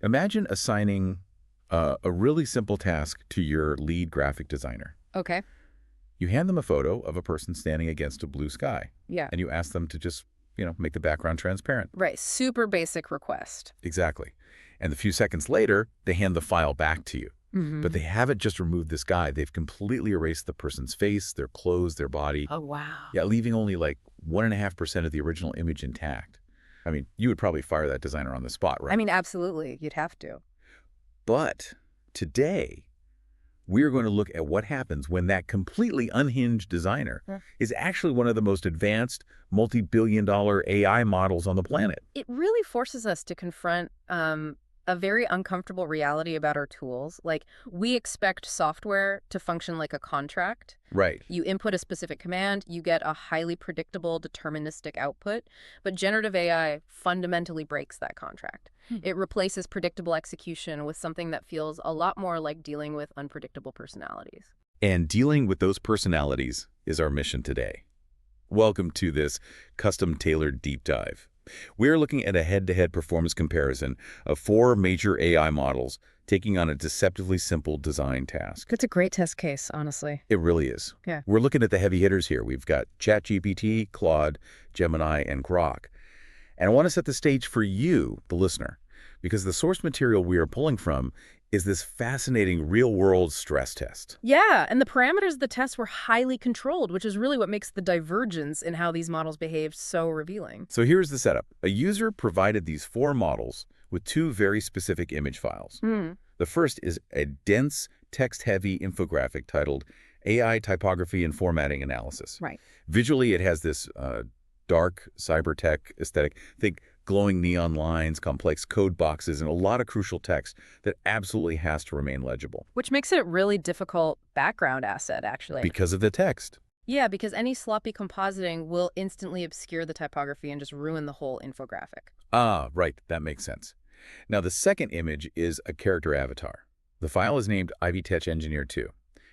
Imagine assigning a really simple task to your lead graphic designer. Okay. You hand them a photo of a person standing against a blue sky, Yeah. and you ask them to just, make the background transparent. Right. Super basic request. Exactly. And a few seconds later, they hand the file back to you. But they haven't just removed this guy. They've completely erased the person's face, their clothes, their body. Oh, wow. Yeah, leaving only like 1.5% of the original image intact. I mean, you would probably fire that designer on the spot, right? I mean, absolutely. You'd have to. But today, we're going to look at what happens when that completely unhinged designer is actually one of the most advanced multi-billion-dollar AI models on the planet. It really forces us to confront a very uncomfortable reality about our tools. Like, we expect software to function like a contract. Right. You input a specific command, you get a highly predictable, deterministic output. But generative AI fundamentally breaks that contract. It replaces predictable execution with something that feels a lot more like dealing with unpredictable personalities. And dealing with those personalities is our mission today. Welcome to this custom-tailored deep dive. We're looking at a head-to-head performance comparison of 4 major AI models taking on a deceptively simple design task. It's a great test case, honestly. It really is. Yeah. We're looking at the heavy hitters here. We've got ChatGPT, Claude, Gemini, and Grok. And I want to set the stage for you, the listener, because the source material we are pulling from is this fascinating real-world stress test. Yeah, and the parameters of the test were highly controlled, which is really what makes the divergence in how these models behaved so revealing. So here's the setup. A user provided these 4 models with 2 very specific image files. The first is a dense, text-heavy infographic titled AI Typography and Formatting Analysis. Right. Visually, it has this dark cyber-tech aesthetic. Think glowing neon lines, complex code boxes, and a lot of crucial text that absolutely has to remain legible. Which makes it a really difficult background asset, actually. Because of the text. Yeah, because any sloppy compositing will instantly obscure the typography and just ruin the whole infographic. Ah, right. That makes sense. Now, the second image is a character avatar. The file is named Ivy Tech Engineer 2.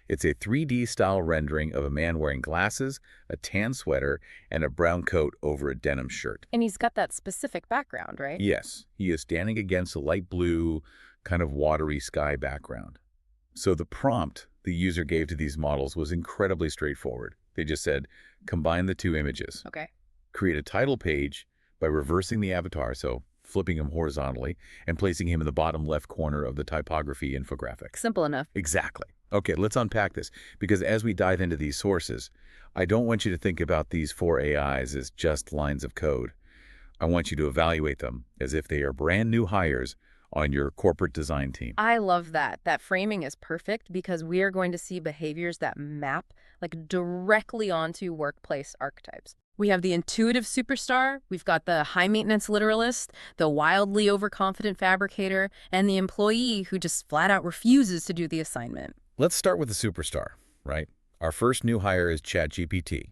It's a 3D-style rendering of a man wearing glasses, a tan sweater, and a brown coat over a denim shirt. And he's got that specific background, right? Yes, he is standing against a light blue, kind of watery sky background. So the prompt the user gave to these models was incredibly straightforward. They just said, combine the 2 images. Okay. Create a title page by reversing the avatar, so flipping him horizontally, and placing him in the bottom left corner of the typography infographic. Simple enough. Exactly. Okay, let's unpack this, because as we dive into these sources, I don't want you to think about these 4 AIs as just lines of code. I want you to evaluate them as if they are brand new hires on your corporate design team. I love that. That framing is perfect because we are going to see behaviors that map directly onto workplace archetypes. We have the intuitive superstar, we've got the high-maintenance literalist, the wildly overconfident fabricator, and the employee who just flat out refuses to do the assignment. Let's start with the superstar, right? Our first new hire is ChatGPT.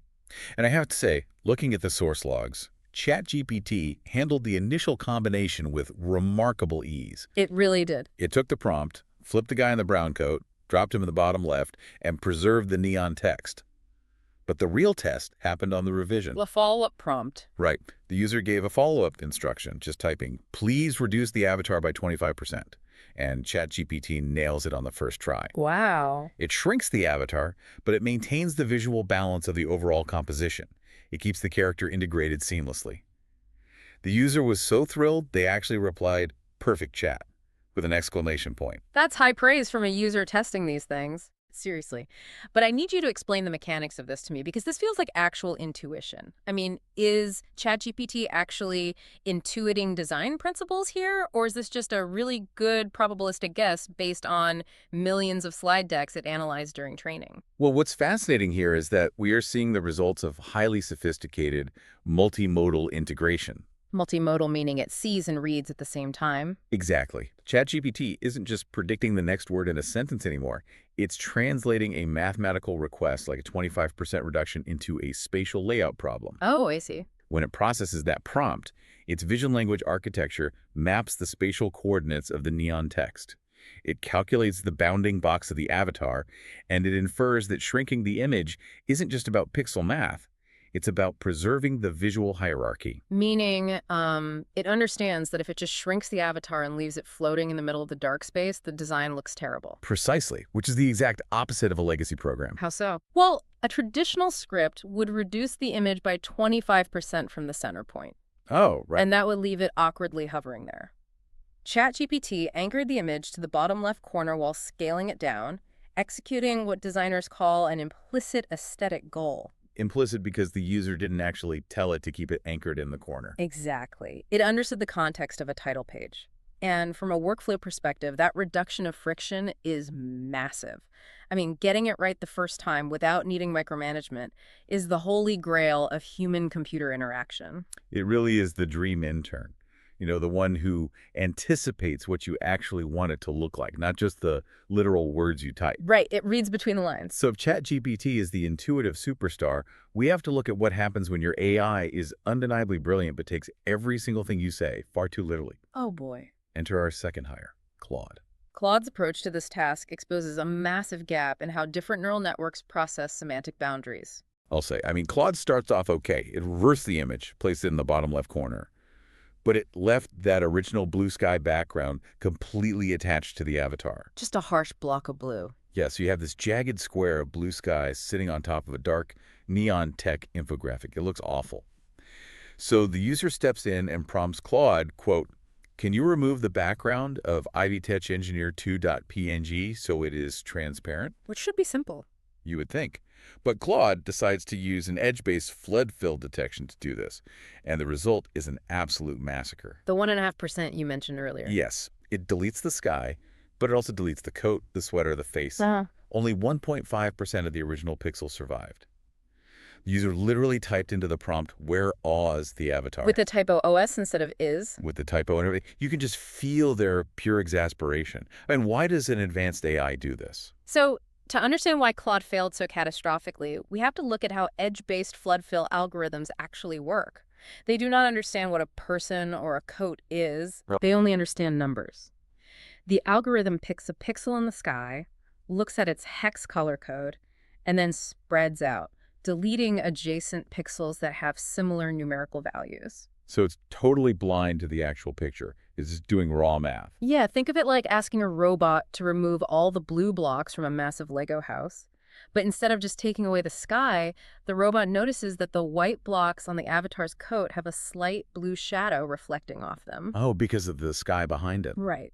And I have to say, looking at the source logs, ChatGPT handled the initial combination with remarkable ease. It really did. It took the prompt, flipped the guy in the brown coat, dropped him in the bottom left, and preserved the neon text. But the real test happened on the revision. The follow-up prompt. Right. The user gave a follow-up instruction, just typing, please reduce the avatar by 25%. And ChatGPT nails it on the first try. Wow. It shrinks the avatar, but it maintains the visual balance of the overall composition. It keeps the character integrated seamlessly. The user was so thrilled, they actually replied, perfect chat, with an exclamation point. That's high praise from a user testing these things. Seriously. But I need you to explain the mechanics of this to me because this feels like actual intuition. I mean, is ChatGPT actually intuiting design principles here? Or is this just a really good probabilistic guess based on millions of slide decks it analyzed during training? Well, what's fascinating here is that we are seeing the results of highly sophisticated multimodal integration. Multimodal meaning it sees and reads at the same time. Exactly. ChatGPT isn't just predicting the next word in a sentence anymore. It's translating a mathematical request, like a 25% reduction, into a spatial layout problem. Oh, I see. When it processes that prompt, its vision language architecture maps the spatial coordinates of the neon text. It calculates the bounding box of the avatar, and it infers that shrinking the image isn't just about pixel math. It's about preserving the visual hierarchy. Meaning, it understands that if it just shrinks the avatar and leaves it floating in the middle of the dark space, the design looks terrible. Precisely, which is the exact opposite of a legacy program. How so? Well, a traditional script would reduce the image by 25% from the center point. Oh, right. And that would leave it awkwardly hovering there. ChatGPT anchored the image to the bottom left corner while scaling it down, executing what designers call an implicit aesthetic goal. Implicit because the user didn't actually tell it to keep it anchored in the corner. Exactly. It understood the context of a title page. And from a workflow perspective, that reduction of friction is massive. I mean, getting it right the first time without needing micromanagement is the holy grail of human-computer interaction. It really is the dream intern. You know, the one who anticipates what you actually want it to look like, not just the literal words you type. Right, it reads between the lines. So if ChatGPT is the intuitive superstar, we have to look at what happens when your AI is undeniably brilliant but takes every single thing you say far too literally. Oh boy. Enter our second hire, Claude. Claude's approach to this task exposes a massive gap in how different neural networks process semantic boundaries. I'll say, Claude starts off okay. It reversed the image, placed it in the bottom left corner. But it left that original blue sky background completely attached to the avatar. Just a harsh block of blue. Yeah, so you have this jagged square of blue skies sitting on top of a dark neon tech infographic. It looks awful. So the user steps in and prompts Claude, quote, "Can you remove the background of Ivy Tech Engineer 2.png so it is transparent?" Which should be simple. You would think. But Claude decides to use an edge-based flood fill detection to do this, and the result is an absolute massacre. The 1.5% you mentioned earlier. Yes, it deletes the sky, but it also deletes the coat, the sweater, the face. Only 1.5% of the original pixels survived. The user literally typed into the prompt, "Where awes the avatar?" With the typo OS instead of is. With the typo and everything. You can just feel their pure exasperation. I mean, why does an advanced AI do this? So, to understand why Claude failed so catastrophically, we have to look at how edge-based flood fill algorithms actually work. They do not understand what a person or a coat is. They only understand numbers. The algorithm picks a pixel in the sky, looks at its hex color code, and then spreads out, deleting adjacent pixels that have similar numerical values. So it's totally blind to the actual picture. It's just doing raw math. Yeah, think of it like asking a robot to remove all the blue blocks from a massive Lego house. But instead of just taking away the sky, the robot notices that the white blocks on the avatar's coat have a slight blue shadow reflecting off them. Oh, because of the sky behind it. Right.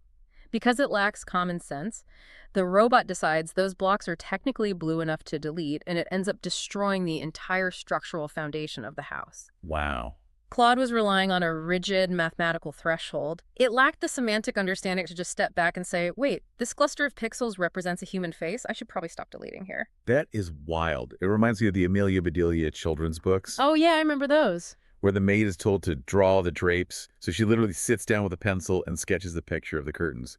Because it lacks common sense, the robot decides those blocks are technically blue enough to delete, and it ends up destroying the entire structural foundation of the house. Wow. Claude was relying on a rigid mathematical threshold. It lacked the semantic understanding to just step back and say, wait, this cluster of pixels represents a human face? I should probably stop deleting here. That is wild. It reminds me of the Amelia Bedelia children's books. Oh, yeah, I remember those. Where the maid is told to draw the drapes. So she literally sits down with a pencil and sketches the picture of the curtains.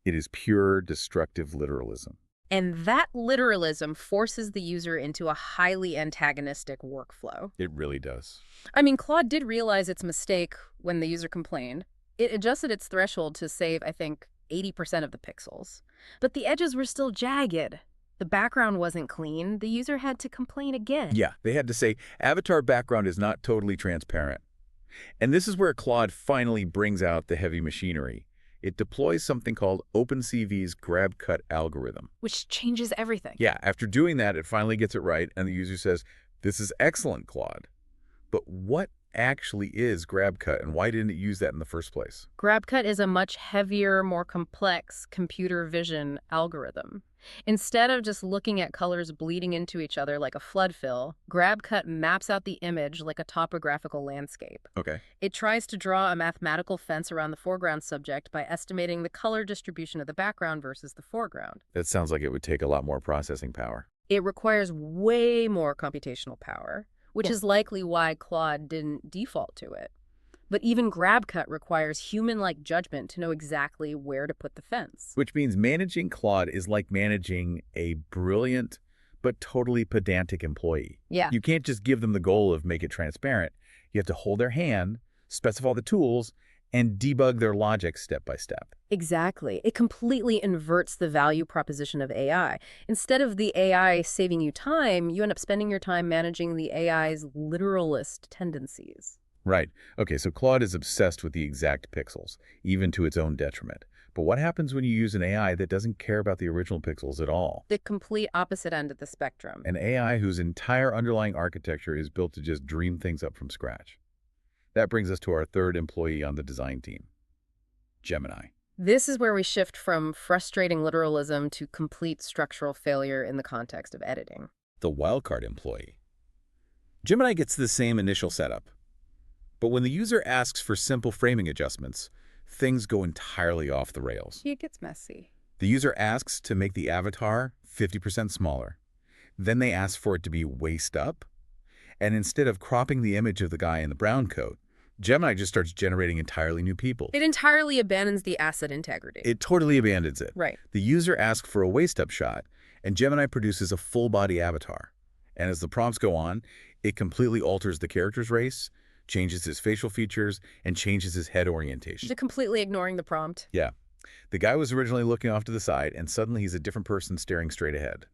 It is pure destructive literalism. And that literalism forces the user into a highly antagonistic workflow. It really does. I mean, Claude did realize its mistake when the user complained. It adjusted its threshold to save, I think, 80% of the pixels. But the edges were still jagged. The background wasn't clean. The user had to complain again. Yeah, they had to say, avatar background is not totally transparent. And this is where Claude finally brings out the heavy machinery. It deploys something called OpenCV's grab cut algorithm. Which changes everything. Yeah, after doing that, it finally gets it right, and the user says, "This is excellent, Claude." But what actually is grab cut, and why didn't it use that in the first place? Grab cut is a much heavier, more complex computer vision algorithm. Instead of just looking at colors bleeding into each other like a flood fill, grab cut maps out the image like a topographical landscape. Okay. It tries to draw a mathematical fence around the foreground subject by estimating the color distribution of the background versus the foreground. That sounds like it would take a lot more processing power. It requires way more computational power, which is likely why Claude didn't default to it. But even GrabCut requires human-like judgment to know exactly where to put the fence. Which means managing Claude is like managing a brilliant but totally pedantic employee. Yeah. You can't just give them the goal of make it transparent. You have to hold their hand, specify the tools, and debug their logic step by step. Exactly. It completely inverts the value proposition of AI. Instead of the AI saving you time, you end up spending your time managing the AI's literalist tendencies. Right. Okay, so Claude is obsessed with the exact pixels, even to its own detriment. But what happens when you use an AI that doesn't care about the original pixels at all? The complete opposite end of the spectrum. An AI whose entire underlying architecture is built to just dream things up from scratch. That brings us to our third employee on the design team, Gemini. This is where we shift from frustrating literalism to complete structural failure in the context of editing. The wildcard employee. Gemini gets the same initial setup. But when the user asks for simple framing adjustments, things go entirely off the rails. It gets messy. The user asks to make the avatar 50% smaller. Then they ask for it to be waist up. And instead of cropping the image of the guy in the brown coat, Gemini just starts generating entirely new people. It entirely abandons the asset integrity. It totally abandons it. Right. The user asks for a waist-up shot, and Gemini produces a full-body avatar. And as the prompts go on, it completely alters the character's race, changes his facial features, and changes his head orientation. Just completely ignoring the prompt. Yeah. The guy was originally looking off to the side, and suddenly he's a different person staring straight ahead.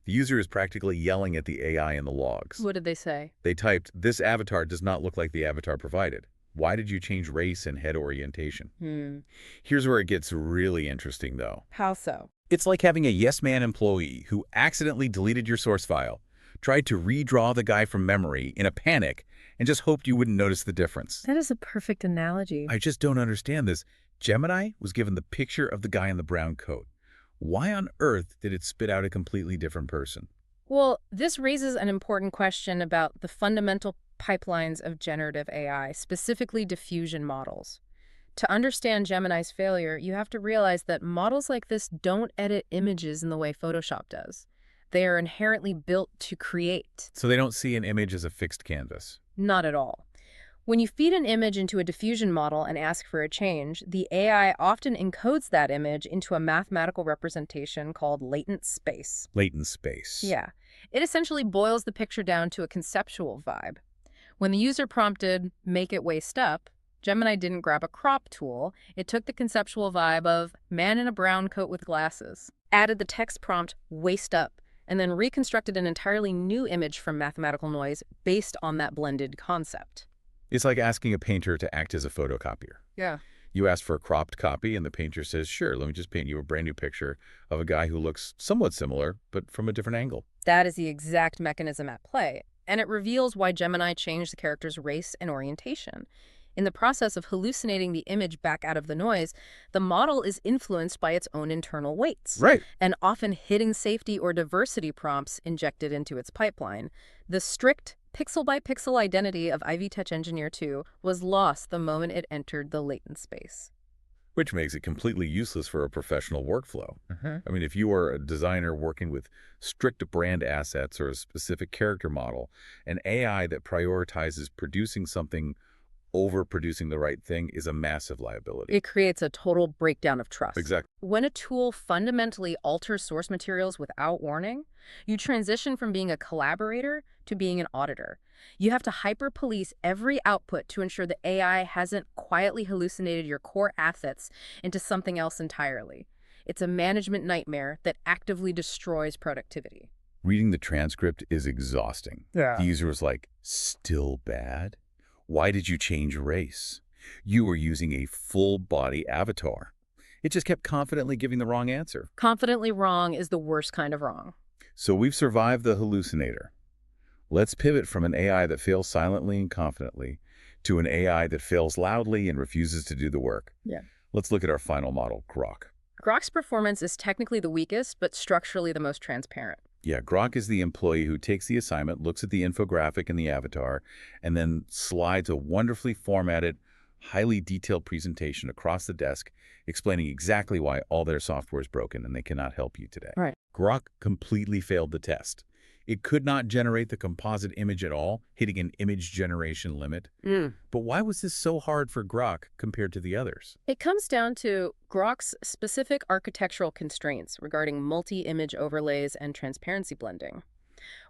The user is practically yelling at the AI in the logs. What did they say? They typed, "This avatar does not look like the avatar provided. Why did you change race and head orientation?" Here's where it gets really interesting, though. How so? It's like having a yes-man employee who accidentally deleted your source file, tried to redraw the guy from memory in a panic, and just hoped you wouldn't notice the difference. That is a perfect analogy. I just don't understand this. Gemini was given the picture of the guy in the brown coat. Why on earth did it spit out a completely different person? Well, this raises an important question about the fundamental pipelines of generative AI, specifically diffusion models. To understand Gemini's failure, you have to realize that models like this don't edit images in the way Photoshop does. They are inherently built to create. So they don't see an image as a fixed canvas. Not at all. When you feed an image into a diffusion model and ask for a change, the AI often encodes that image into a mathematical representation called latent space. Latent space. Yeah. It essentially boils the picture down to a conceptual vibe. When the user prompted, "make it waist up," Gemini didn't grab a crop tool. It took the conceptual vibe of man in a brown coat with glasses, added the text prompt, "waist up," and then reconstructed an entirely new image from mathematical noise based on that blended concept. It's like asking a painter to act as a photocopier. Yeah. You ask for a cropped copy, and the painter says, "Sure, let me just paint you a brand new picture of a guy who looks somewhat similar, but from a different angle." That is the exact mechanism at play, and it reveals why Gemini changed the character's race and orientation. In the process of hallucinating the image back out of the noise, the model is influenced by its own internal weights. Right. And often hidden safety or diversity prompts injected into its pipeline. The strict pixel-by-pixel identity of Ivy Tech Engineer 2 was lost the moment it entered the latent space. Which makes it completely useless for a professional workflow. I mean, if you are a designer working with strict brand assets or a specific character model, an AI that prioritizes producing something over producing the right thing is a massive liability. It creates a total breakdown of trust. Exactly. When a tool fundamentally alters source materials without warning, you transition from being a collaborator to being an auditor. You have to hyper-police every output to ensure the AI hasn't quietly hallucinated your core assets into something else entirely. It's a management nightmare that actively destroys productivity. Reading the transcript is exhausting. Yeah. The user was like, "Still bad? Why did you change race? You were using a full-body avatar." It just kept confidently giving the wrong answer. Confidently wrong is the worst kind of wrong. So we've survived the hallucinator. Let's pivot from an AI that fails silently and confidently to an AI that fails loudly and refuses to do the work. Yeah. Let's look at our final model, Grok. Grok's performance is technically the weakest, but structurally the most transparent. Yeah, Grok is the employee who takes the assignment, looks at the infographic and the avatar, and then slides a wonderfully formatted, highly detailed presentation across the desk explaining exactly why all their software is broken and they cannot help you today. Right. Grok completely failed the test. It could not generate the composite image at all, hitting an image generation limit. But why was this so hard for Grok compared to the others? It comes down to Grok's specific architectural constraints regarding multi-image overlays and transparency blending.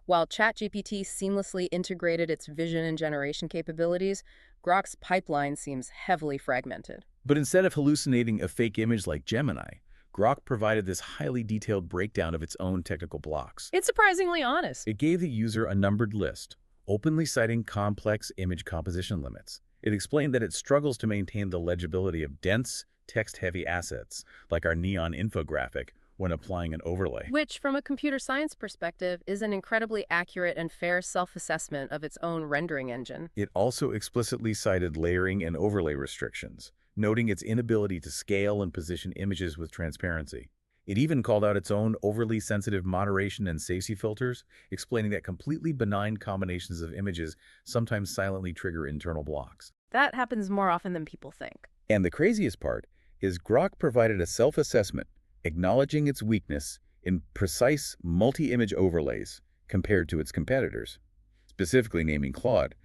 While ChatGPT seamlessly integrated its vision and generation capabilities, Grok's pipeline seems heavily fragmented. But instead of hallucinating a fake image like Gemini, Grok provided this highly detailed breakdown of its own technical blocks. It's surprisingly honest. It gave the user a numbered list, openly citing complex image composition limits. It explained that it struggles to maintain the legibility of dense, text-heavy assets, like our neon infographic, when applying an overlay. Which, from a computer science perspective, is an incredibly accurate and fair self-assessment of its own rendering engine. It also explicitly cited layering and overlay restrictions, noting its inability to scale and position images with transparency. It even called out its own overly sensitive moderation and safety filters, explaining that completely benign combinations of images sometimes silently trigger internal blocks. That happens more often than people think. And the craziest part is Grok provided a self-assessment, acknowledging its weakness in precise multi-image overlays compared to its competitors. Specifically naming Claude,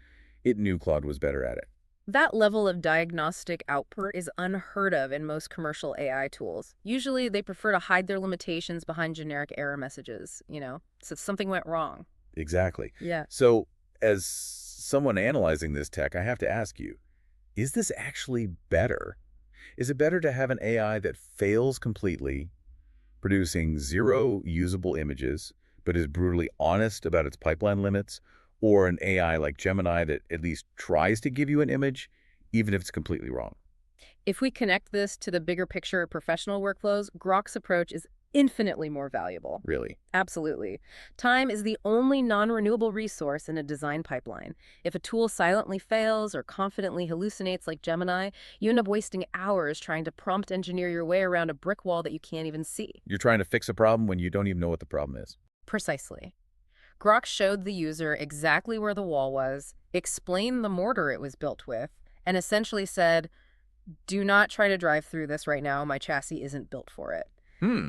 it knew Claude was better at it. That level of diagnostic output is unheard of in most commercial AI tools. Usually, they prefer to hide their limitations behind generic error messages, so something went wrong. Exactly. Yeah. So, as someone analyzing this tech, I have to ask you, is this actually better? Is it better to have an AI that fails completely, producing zero usable images, but is brutally honest about its pipeline limits, or an AI like Gemini that at least tries to give you an image, even if it's completely wrong? If we connect this to the bigger picture of professional workflows, Grok's approach is infinitely more valuable. Really? Absolutely. Time is the only non-renewable resource in a design pipeline. If a tool silently fails or confidently hallucinates like Gemini, you end up wasting hours trying to prompt engineer your way around a brick wall that you can't even see. You're trying to fix a problem when you don't even know what the problem is. Precisely. Grok showed the user exactly where the wall was, explained the mortar it was built with, and essentially said, "Do not try to drive through this right now. My chassis isn't built for it."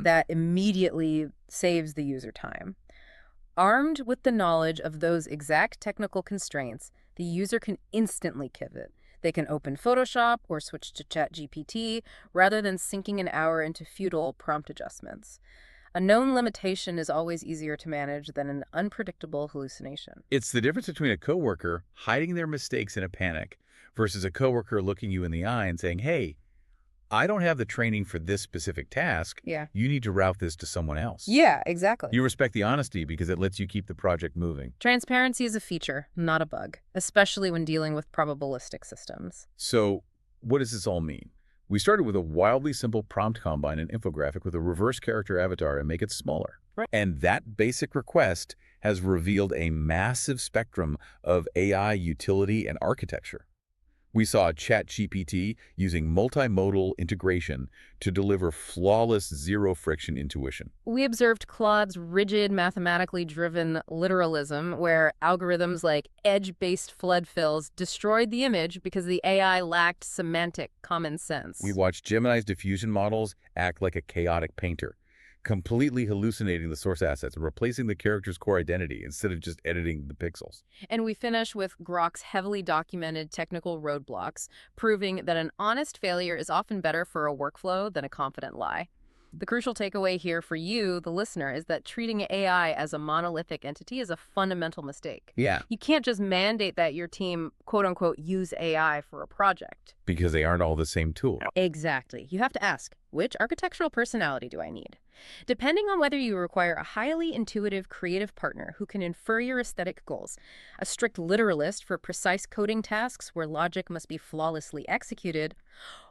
That immediately saves the user time. Armed with the knowledge of those exact technical constraints, the user can instantly pivot. They can open Photoshop or switch to ChatGPT rather than sinking an hour into futile prompt adjustments. A known limitation is always easier to manage than an unpredictable hallucination. It's the difference between a coworker hiding their mistakes in a panic versus a coworker looking you in the eye and saying, "Hey, I don't have the training for this specific task. Yeah. You need to route this to someone else." Yeah, exactly. You respect the honesty because it lets you keep the project moving. Transparency is a feature, not a bug, especially when dealing with probabilistic systems. So what does this all mean? We started with a wildly simple prompt combine and infographic with a reverse character avatar and make it smaller. Right. And that basic request has revealed a massive spectrum of AI utility and architecture. We saw ChatGPT using multimodal integration to deliver flawless zero-friction intuition. We observed Claude's rigid, mathematically driven literalism, where algorithms like edge-based flood fills destroyed the image because the AI lacked semantic common sense. We watched Gemini's diffusion models act like a chaotic painter, completely hallucinating the source assets and replacing the character's core identity instead of just editing the pixels. And we finish with Grok's heavily documented technical roadblocks, proving that an honest failure is often better for a workflow than a confident lie. The crucial takeaway here for you, the listener, is that treating AI as a monolithic entity is a fundamental mistake. Yeah. You can't just mandate that your team, quote unquote, use AI for a project. Because they aren't all the same tool. Exactly. You have to ask, which architectural personality do I need? Depending on whether you require a highly intuitive, creative partner who can infer your aesthetic goals, a strict literalist for precise coding tasks where logic must be flawlessly executed,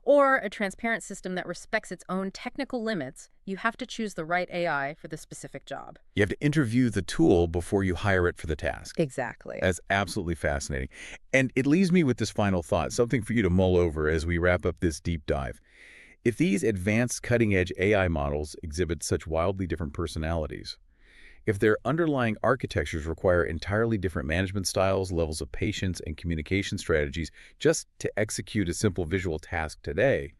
or a transparent system that respects its own technical limits, you have to choose the right AI for the specific job. You have to interview the tool before you hire it for the task. Exactly. That's absolutely fascinating. And it leaves me with this final thought, something for you to mull over as we wrap up this deep dive. If these advanced cutting-edge AI models exhibit such wildly different personalities, if their underlying architectures require entirely different management styles, levels of patience, and communication strategies just to execute a simple visual task today,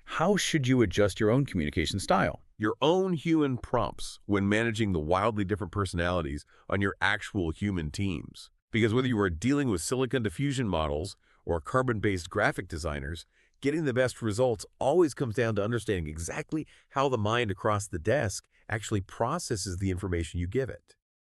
how should you adjust your own communication style? Your own human prompts when managing the wildly different personalities on your actual human teams. Because whether you are dealing with silicon diffusion models or carbon-based graphic designers, getting the best results always comes down to understanding exactly how the mind across the desk actually processes the information you give it.